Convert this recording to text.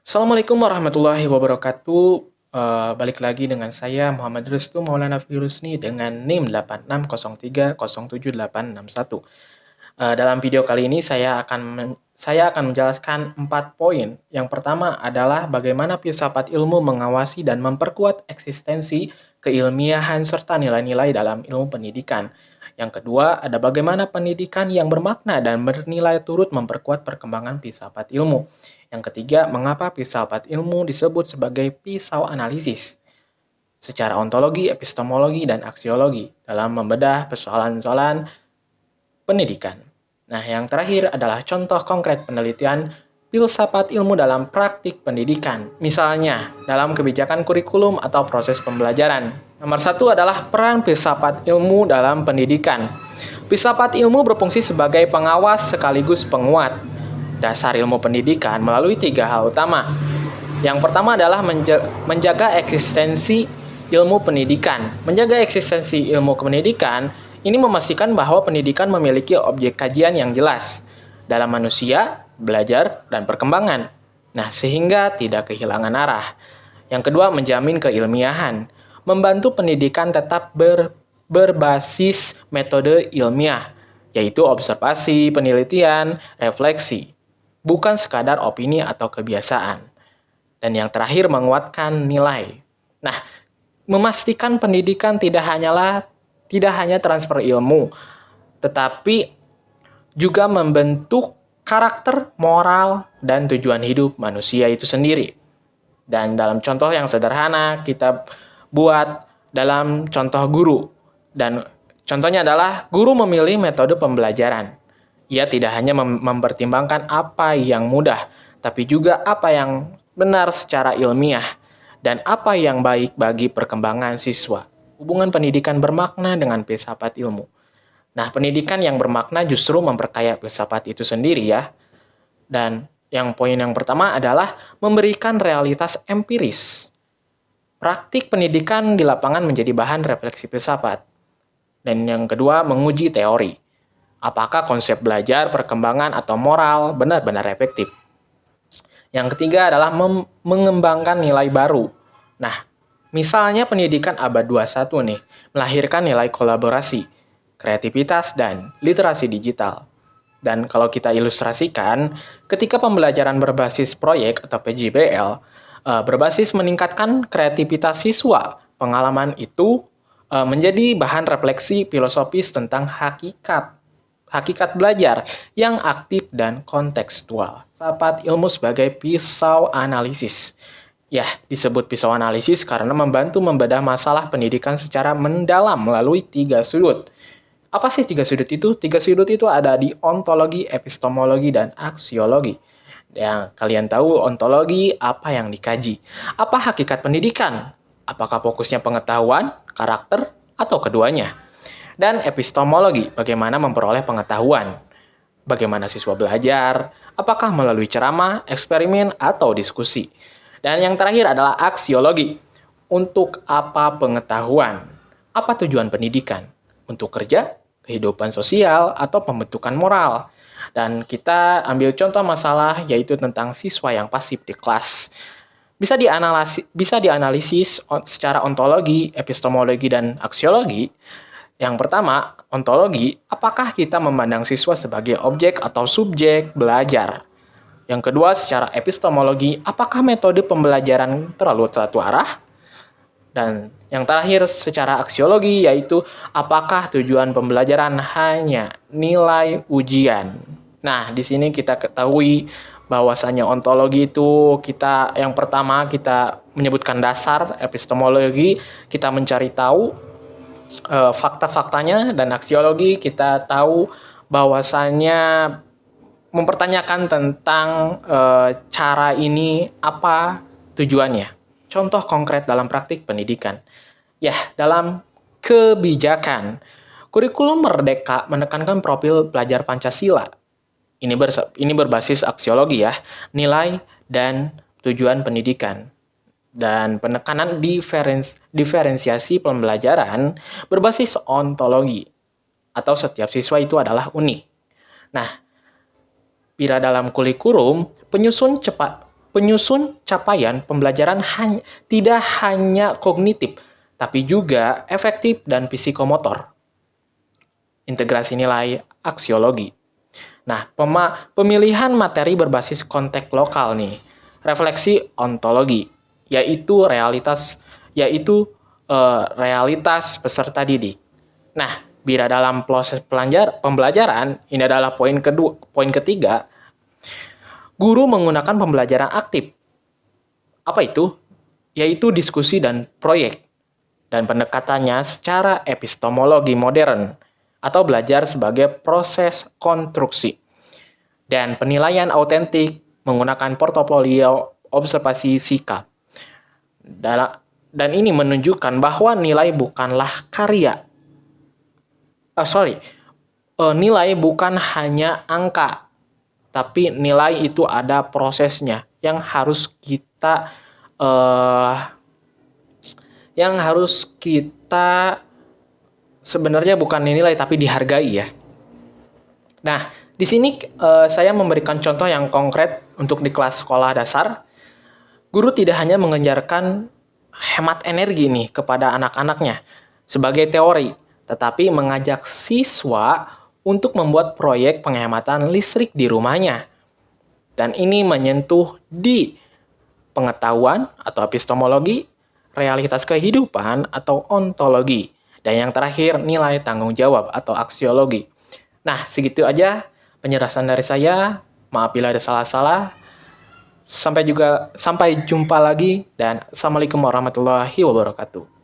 Assalamualaikum warahmatullahi wabarakatuh. Balik lagi dengan saya Muhammad Restu Maulana Firusni dengan NIM 8603077861. Dalam video kali ini saya akan menjelaskan 4 poin. Yang pertama adalah bagaimana filsafat ilmu mengawasi dan memperkuat eksistensi keilmiahan serta nilai-nilai dalam ilmu pendidikan. Yang kedua, ada bagaimana pendidikan yang bermakna dan bernilai turut memperkuat perkembangan filsafat ilmu. Yang ketiga, mengapa filsafat ilmu disebut sebagai pisau analisis secara ontologi, epistemologi, dan aksiologi dalam membedah persoalan-persoalan pendidikan. Nah, yang terakhir adalah contoh konkret penelitian filsafat ilmu dalam praktik pendidikan. Misalnya, dalam kebijakan kurikulum atau proses pembelajaran. Nomor 1 adalah peran filsafat ilmu dalam pendidikan. Filsafat ilmu berfungsi sebagai pengawas sekaligus penguat dasar ilmu pendidikan melalui 3 hal utama. Yang pertama adalah menjaga eksistensi ilmu pendidikan. Menjaga eksistensi ilmu pendidikan ini memastikan bahwa pendidikan memiliki objek kajian yang jelas dalam manusia, belajar, dan perkembangan. Nah, sehingga tidak kehilangan arah. Yang kedua, menjamin keilmiahan. Membantu pendidikan tetap berbasis metode ilmiah, yaitu observasi, penelitian, refleksi, bukan sekadar opini atau kebiasaan. Dan yang terakhir, menguatkan nilai. Nah, memastikan pendidikan tidak hanya transfer ilmu, tetapi juga membentuk karakter, moral, dan tujuan hidup manusia itu sendiri. Dan dalam contoh yang sederhana, kita buat dalam contoh guru. Dan contohnya adalah guru memilih metode pembelajaran. Ia tidak hanya mempertimbangkan apa yang mudah, tapi juga apa yang benar secara ilmiah, dan apa yang baik bagi perkembangan siswa. Hubungan pendidikan bermakna dengan filsafat ilmu. Nah, pendidikan yang bermakna justru memperkaya filsafat itu sendiri ya. Dan yang poin yang pertama adalah memberikan realitas empiris. Praktik pendidikan di lapangan menjadi bahan refleksi filsafat. Dan yang kedua, menguji teori. Apakah konsep belajar, perkembangan, atau moral benar-benar efektif? Yang ketiga adalah mengembangkan nilai baru. Nah, misalnya pendidikan abad 21 nih, melahirkan nilai kolaborasi, kreativitas, dan literasi digital. Dan kalau kita ilustrasikan, ketika pembelajaran berbasis proyek atau PJBL, berbasis meningkatkan kreativitas siswa, pengalaman itu menjadi bahan refleksi filosofis tentang hakikat belajar yang aktif dan kontekstual. Filsafat ilmu sebagai pisau analisis. Ya, disebut pisau analisis karena membantu membedah masalah pendidikan secara mendalam melalui 3 sudut. Apa sih 3 sudut itu? 3 sudut itu ada di ontologi, epistemologi, dan aksiologi. Yang kalian tahu ontologi apa yang dikaji. Apa hakikat pendidikan? Apakah fokusnya pengetahuan, karakter, atau keduanya? Dan epistemologi, bagaimana memperoleh pengetahuan. Bagaimana siswa belajar, apakah melalui ceramah, eksperimen, atau diskusi. Dan yang terakhir adalah aksiologi. Untuk apa pengetahuan? Apa tujuan pendidikan? Untuk kerja, kehidupan sosial, atau pembentukan moral. Dan kita ambil contoh masalah yaitu tentang siswa yang pasif di kelas. Bisa dianalisis secara ontologi, epistemologi, dan aksiologi. Yang pertama, ontologi, apakah kita memandang siswa sebagai objek atau subjek belajar? Yang kedua, secara epistemologi, apakah metode pembelajaran terlalu satu arah? Dan yang terakhir, secara aksiologi, yaitu apakah tujuan pembelajaran hanya nilai ujian? Nah, di sini kita ketahui bahwasannya ontologi itu yang pertama kita menyebutkan dasar epistemologi, kita mencari tahu fakta-faktanya, dan aksiologi kita tahu bahwasannya mempertanyakan tentang cara ini apa tujuannya. Contoh konkret dalam praktik pendidikan. Ya, dalam kebijakan, kurikulum Merdeka menekankan profil pelajar Pancasila. Ini berbasis aksiologi ya, nilai dan tujuan pendidikan. Dan penekanan diferensiasi pembelajaran berbasis ontologi, atau setiap siswa itu adalah unik. Nah, bila dalam kurikulum, Penyusun capaian pembelajaran tidak hanya kognitif, tapi juga efektif dan psikomotor. Integrasi nilai aksiologi. Nah, pemilihan materi berbasis konteks lokal nih. Refleksi ontologi, yaitu realitas peserta didik. Nah, bila dalam proses pembelajaran, ini adalah poin ketiga, guru menggunakan pembelajaran aktif. Apa itu? Yaitu diskusi dan proyek. Dan pendekatannya secara epistemologi modern atau belajar sebagai proses konstruksi. Dan penilaian autentik menggunakan portofolio observasi sikap. Dan ini menunjukkan bahwa nilai bukanlah karya. Nilai bukan hanya angka, tapi nilai itu ada prosesnya yang harus kita sebenarnya bukan nilai tapi dihargai ya. Nah, di sini saya memberikan contoh yang konkret untuk di kelas sekolah dasar. Guru tidak hanya mengajarkan hemat energi nih kepada anak-anaknya sebagai teori, tetapi mengajak siswa untuk membuat proyek penghematan listrik di rumahnya. Dan ini menyentuh di pengetahuan atau epistemologi, realitas kehidupan atau ontologi, dan yang terakhir nilai tanggung jawab atau aksiologi. Nah, segitu aja penjelasan dari saya. Maaf bila ada salah-salah. Sampai jumpa lagi dan Assalamualaikum warahmatullahi wabarakatuh.